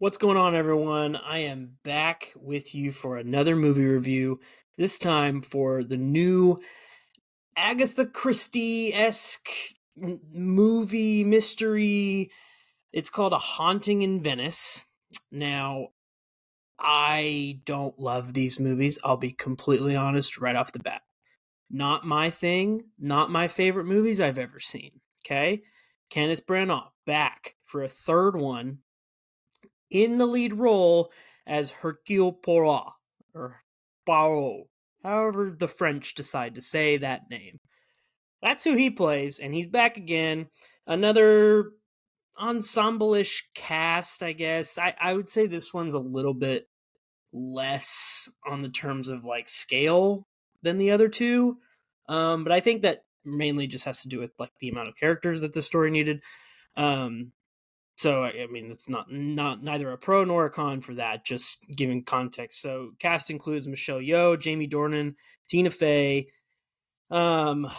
What's going on, everyone? I am back with you for another movie review, this time for the new Agatha Christie-esque movie mystery. It's called A Haunting in Venice. Now, I don't love these movies. I'll be completely honest right off the bat. Not my thing, not my favorite movies I've ever seen. Okay? Kenneth Branagh back for a third one in the lead role as Hercule Poirot, or Poirot, however the French decide to say that name. That's who he plays, and he's back again. Another ensemble-ish cast, I guess. I would say this one's a little bit less on the terms of like scale than the other two. But I think that mainly just has to do with like the amount of characters that the story needed. Um, so I mean, it's not neither a pro nor a con for that. Just giving context. So cast includes Michelle Yeoh, Jamie Dornan, Tina Fey. Um,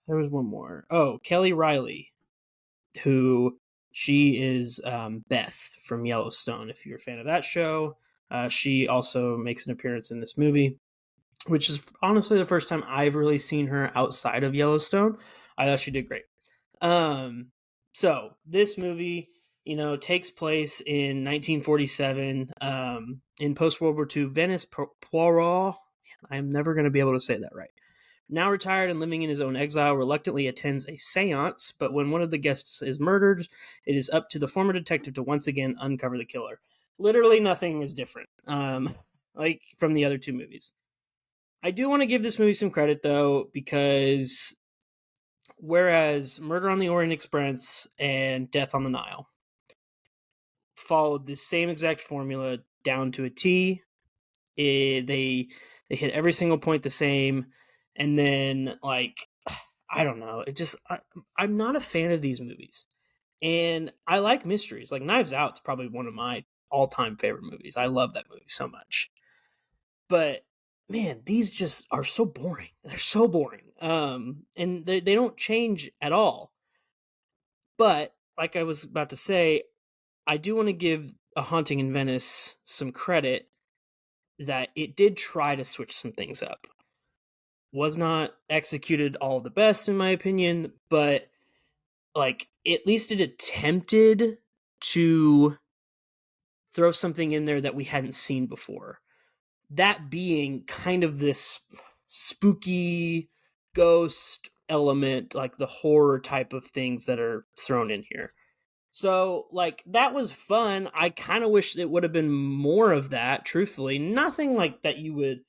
there was one more. Oh, Kelly Riley, who she is Beth from Yellowstone. If you're a fan of that show, she also makes an appearance in this movie, which is honestly the first time I've really seen her outside of Yellowstone. I thought she did great. So this movie, takes place in 1947, in post-World War II Venice. Poirot, I'm never going to be able to say that right. Now retired and living in his own exile, reluctantly attends a seance, but when one of the guests is murdered, it is up to the former detective to once again uncover the killer. Literally nothing is different, like from the other two movies. I do want to give this movie some credit, though, because whereas Murder on the Orient Express and Death on the Nile followed the same exact formula down to a T, they hit every single point the same, and then like I don't know, I'm not a fan of these movies, and I like mysteries. Like Knives Out's probably one of my all-time favorite movies. I love that movie so much, but man, these just are so boring. They're so boring. And they don't change at all. But like I was about to say, I do want to give A Haunting in Venice some credit that it did try to switch some things up. Was not executed all the best in my opinion, but like at least it attempted to throw something in there that we hadn't seen before. That being kind of this spooky ghost element, like the horror type of things that are thrown in here. So, like, that was fun. I kind of wish it would have been more of that, truthfully. Nothing like that you would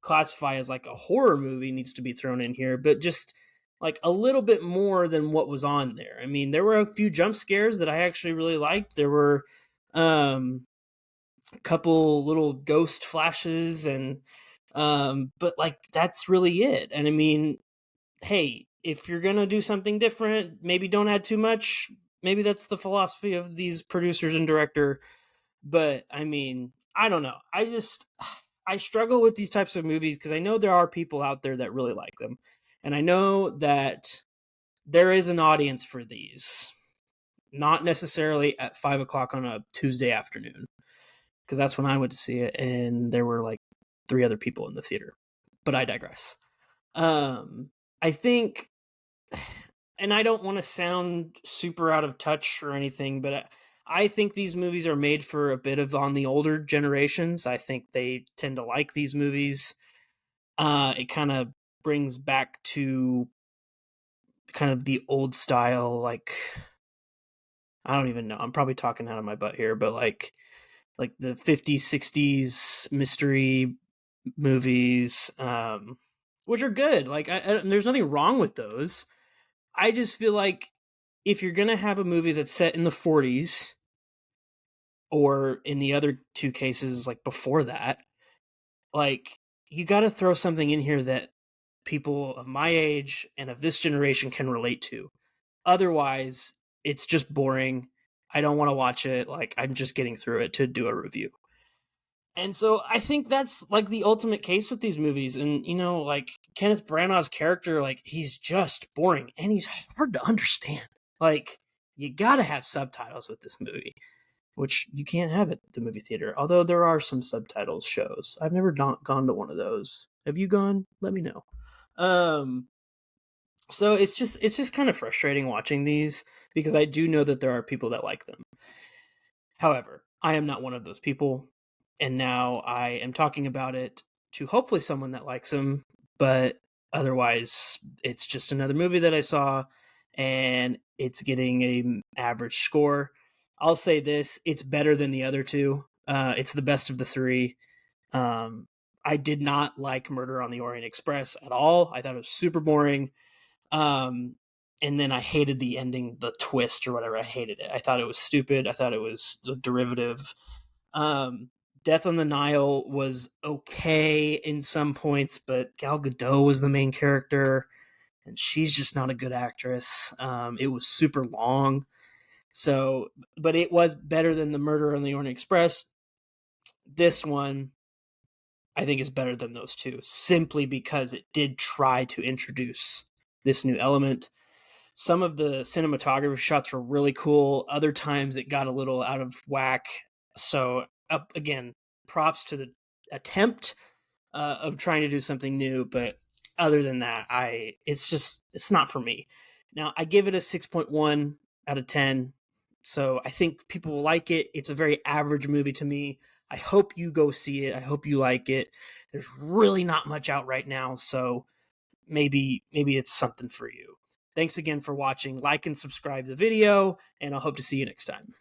classify as like a horror movie needs to be thrown in here, but just like a little bit more than what was on there. I mean, there were a few jump scares that I actually really liked. There were a couple little ghost flashes, and but like that's really it. And I mean, hey, if you're gonna do something different, maybe don't add too much. Maybe that's the philosophy of these producers and director. But I mean, I don't know. I struggle with these types of movies because I know there are people out there that really like them, and I know that there is an audience for these. Not necessarily at 5 o'clock on a Tuesday afternoon, because that's when I went to see it, and there were like 3 other people in the theater. But I digress. I think, and I don't want to sound super out of touch or anything, but I think these movies are made for a bit of on the older generations. I think they tend to like these movies. It kind of brings back to kind of the old style, like I don't even know. I'm probably talking out of my butt here, but like the 50s, 60s mystery movies, which are good. Like, there's nothing wrong with those. I just feel like if you're going to have a movie that's set in the 40s, or in the other two cases, like before that, like, you got to throw something in here that people of my age and of this generation can relate to. Otherwise, it's just boring. I don't want to watch it. Like, I'm just getting through it to do a review. And so I think that's like the ultimate case with these movies. And, like Kenneth Branagh's character, like he's just boring and he's hard to understand. Like, you gotta have subtitles with this movie, which you can't have at the movie theater. Although there are some subtitles shows. I've never gone to one of those. Have you gone? Let me know. So it's just kind of frustrating watching these because I do know that there are people that like them. However, I am not one of those people, and now I am talking about it to hopefully someone that likes them, but otherwise it's just another movie that I saw and it's getting a average score. I'll say this, it's better than the other two. It's the best of the three. Um, I did not like Murder on the Orient Express at all. I thought it was super boring. Um, and then I hated the ending, the twist or whatever. I hated it. I thought it was stupid. I thought it was a derivative. Um, Death on the Nile was okay in some points, but Gal Gadot was the main character, and she's just not a good actress. It was super long. So, but it was better than the Murder on the Orient Express. This one, I think, is better than those two, simply because it did try to introduce this new element. Some of the cinematography shots were really cool. Other times it got a little out of whack. So, up again, props to the attempt of trying to do something new. But other than that, it's not for me. Now, I give it a 6.1 out of 10. So I think people will like it. It's a very average movie to me. I hope you go see it. I hope you like it. There's really not much out right now, so maybe it's something for you. Thanks again for watching. Like and subscribe the video, and I'll hope to see you next time.